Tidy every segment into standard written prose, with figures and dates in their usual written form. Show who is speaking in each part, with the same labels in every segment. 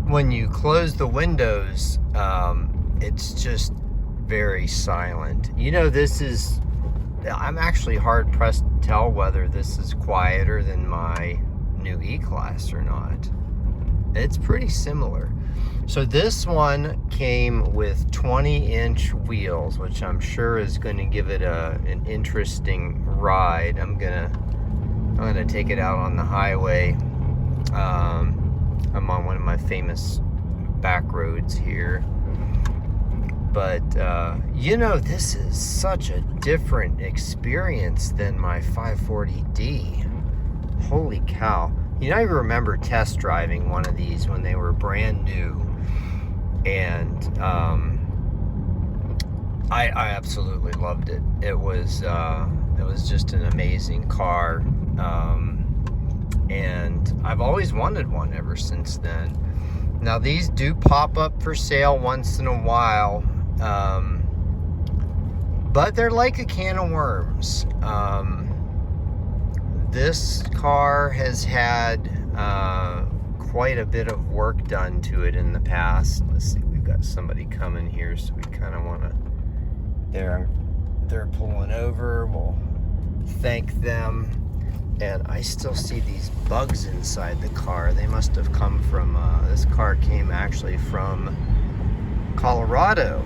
Speaker 1: when you close the windows, it's just very silent. You know, I'm actually hard pressed to tell whether this is quieter than my new E-Class or not. It's pretty similar. So this one came with 20-inch wheels, which I'm sure is going to give it an interesting ride. I'm gonna take it out on the highway. I'm on one of my famous back roads here. But, you know, this is such a different experience than my 540D. Holy cow. You know, I remember test driving one of these when they were brand new. And I absolutely loved it. It was just an amazing car. And I've always wanted one ever since then. Now, these do pop up for sale once in a while. But they're like a can of worms. This car has had quite a bit of work done to it in the past. Let's see, we've got somebody coming here, so we kind of want to... They're pulling over. We'll thank them. And I still see these bugs inside the car. They must have come from... this car came actually from Colorado.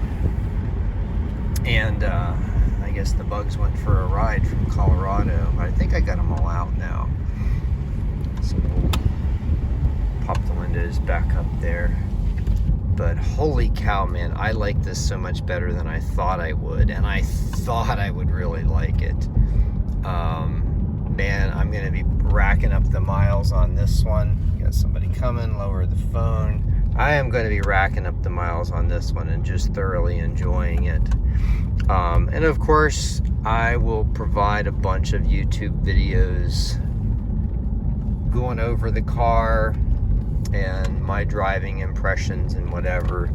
Speaker 1: And I guess the bugs went for a ride from Colorado. I think I got them all out now. So we'll pop the windows back up there. But holy cow, man, I like this so much better than I thought I would. And I thought I would really like it. Man, I'm going to be racking up the miles on this one. Got somebody coming, lower the phone. I am going to be racking up the miles on this one and just thoroughly enjoying it. And of course, I will provide a bunch of YouTube videos going over the car and my driving impressions and whatever.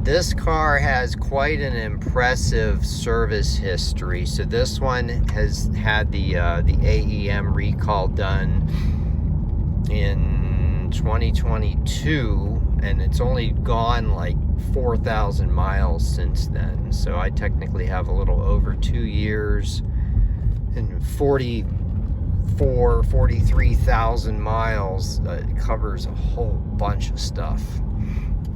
Speaker 1: This car has quite an impressive service history. So this one has had the AEM recall done in 2022, and it's only gone like 4,000 miles since then. So I technically have a little over 2 years and 43,000 miles. It covers a whole bunch of stuff.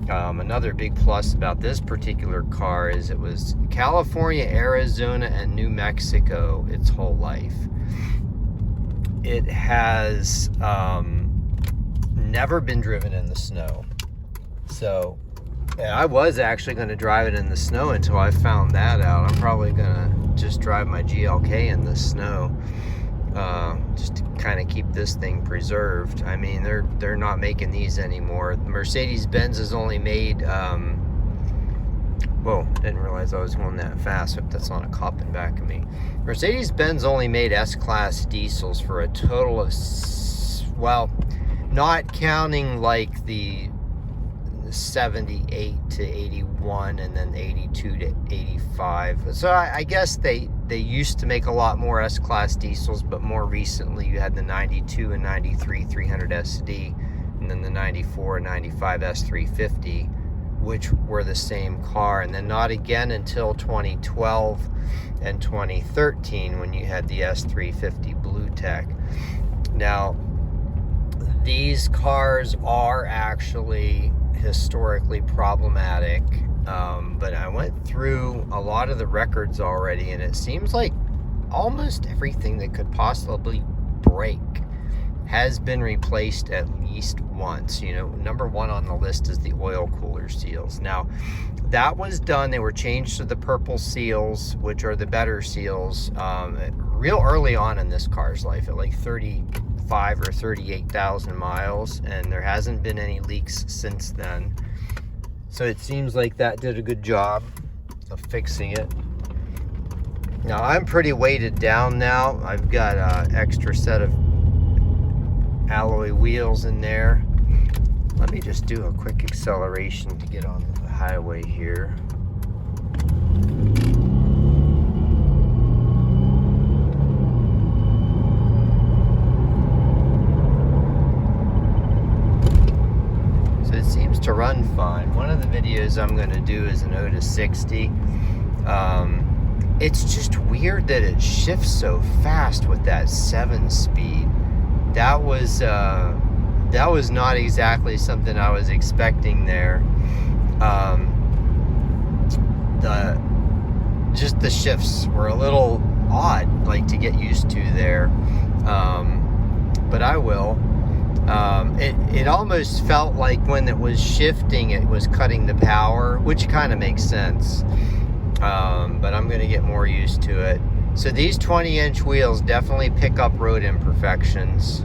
Speaker 1: Another big plus about this particular car is it was California, Arizona, and New Mexico its whole life. It has never been driven in the snow. So I was actually going to drive it in the snow until I found that out. I'm probably going to just drive my GLK in the snow. Just to kind of keep this thing preserved. I mean, they're not making these anymore. Mercedes-Benz has only made whoa, didn't realize I was going that fast. Hope that's not a cop in back of me. Mercedes-Benz only made S-Class diesels for a total of, well, not counting like the 78 to 81 and then 82 to 85. So I guess they used to make a lot more S-Class diesels, but more recently you had the 92 and 93 300 SD, and then the 94 and 95 S350, which were the same car, and then not again until 2012 and 2013 when you had the S350 Bluetec. Now, these cars are actually historically problematic, but I went through a lot of the records already, and it seems like almost everything that could possibly break has been replaced at least once. You know, number one on the list is the oil cooler seals. Now, that was done. They were changed to the purple seals, which are the better seals, real early on in this car's life, at like 35 or 38,000 miles, and there hasn't been any leaks since then. So it seems like that did a good job of fixing it. Now, I'm pretty weighted down now. I've got an extra set of alloy wheels in there. Let me just do a quick acceleration to get on the highway here. So it seems to run fine. One of the videos I'm going to do is an 0 to 60. It's just weird that it shifts so fast with that 7-speed. That was not exactly something I was expecting there. Just the shifts were a little odd, like, to get used to there. But I will. It almost felt like when it was shifting, it was cutting the power, which kind of makes sense. But I'm going to get more used to it. So these 20-inch wheels definitely pick up road imperfections.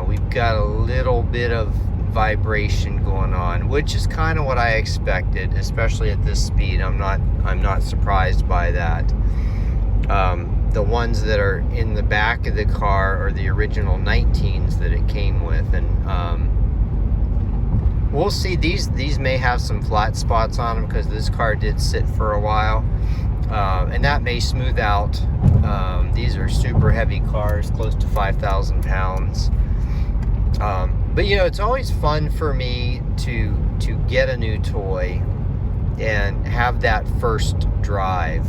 Speaker 1: We've got a little bit of vibration going on, which is kind of what I expected, especially at this speed. I'm not surprised by that. The ones that are in the back of the car are the original 19s that it came with, and we'll see. These may have some flat spots on them because this car did sit for a while, and that may smooth out. These are super heavy cars, close to 5,000 pounds. But you know, it's always fun for me to get a new toy and have that first drive.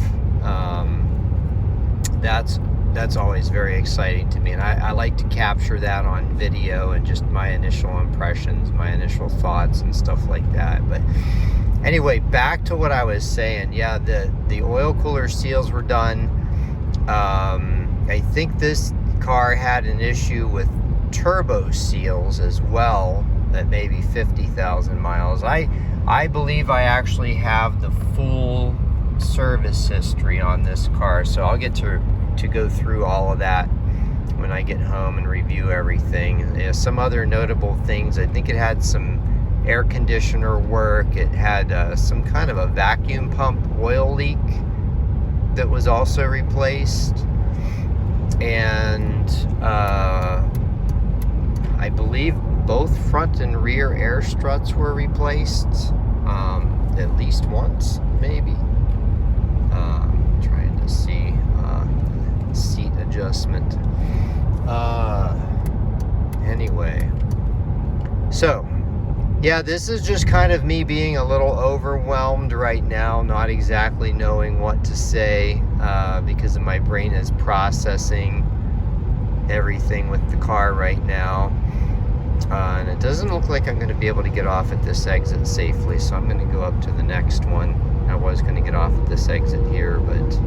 Speaker 1: That's always very exciting to me, and I like to capture that on video and just my initial impressions, my initial thoughts and stuff like that. But anyway, back to what I was saying. Yeah, the oil cooler seals were done. I think this car had an issue with turbo seals as well at maybe 50,000 miles. I believe I actually have the full service history on this car, so I'll get to go through all of that when I get home and review everything. Some other notable things: I think it had some air conditioner work. It had some kind of a vacuum pump oil leak that was also replaced, and I believe both front and rear air struts were replaced, at least once, maybe. Trying to see seat adjustment. Anyway, so yeah, this is just kind of me being a little overwhelmed right now, not exactly knowing what to say, because my brain is processing everything with the car right now. And it doesn't look like I'm going to be able to get off at this exit safely, so I'm going to go up to the next one. I was going to get off at this exit here, but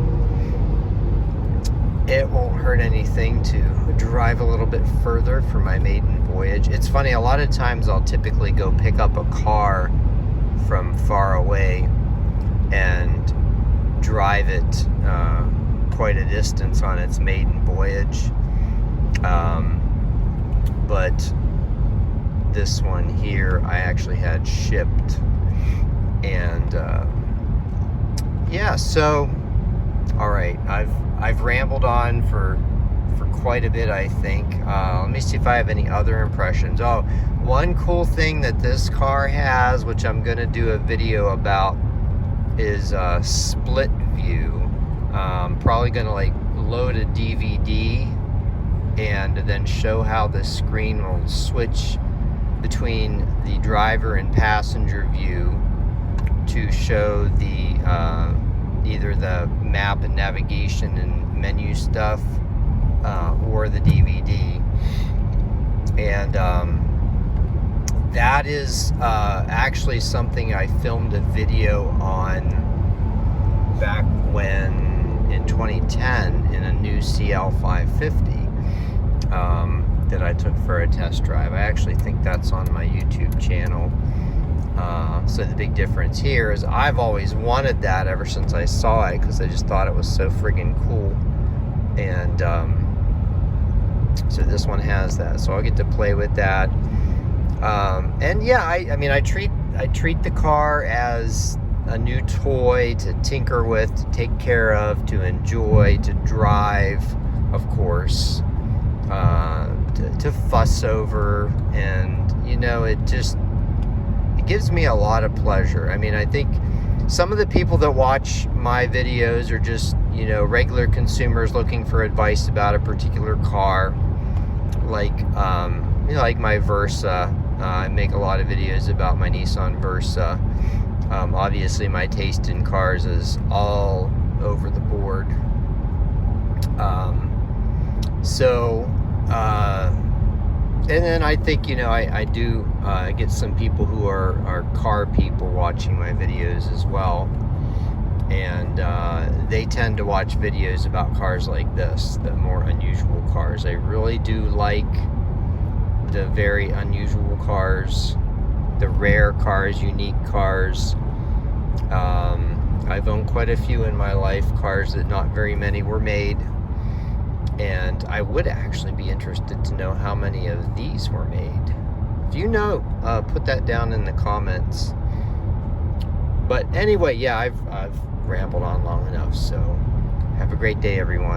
Speaker 1: it won't hurt anything to drive a little bit further for my maiden voyage. It's funny, a lot of times I'll typically go pick up a car from far away and drive it quite a distance on its maiden voyage. But this one here I actually had shipped, and yeah, so all right, I've rambled on for quite a bit, I think. Let me see if I have any other impressions. Oh, one cool thing that this car has, which I'm gonna do a video about, is split view. Probably gonna like load a DVD and then show how the screen will switch between the driver and passenger view to show the either the map and navigation and menu stuff, or the DVD. And that is actually something I filmed a video on back when, in 2010, in a new CL550 that I took for a test drive. I actually think that's on my YouTube channel. So the big difference here is I've always wanted that ever since I saw it, because I just thought it was so friggin' cool. And so this one has that, so I'll get to play with that. And yeah, I mean, I treat the car as a new toy to tinker with, to take care of, to enjoy, to drive, of course, to fuss over, and you know, it gives me a lot of pleasure. I mean, I think some of the people that watch my videos are just, you know, regular consumers looking for advice about a particular car, like you know, like my Versa. I make a lot of videos about my Nissan Versa. Obviously, my taste in cars is all over the board. And then I think, you know, I do get some people who are car people watching my videos as well. And they tend to watch videos about cars like this, the more unusual cars. I really do like the very unusual cars, the rare cars, unique cars. I've owned quite a few in my life, cars that not very many were made. And I would actually be interested to know how many of these were made. If you know, put that down in the comments. But anyway, yeah, I've rambled on long enough, so have a great day, everyone.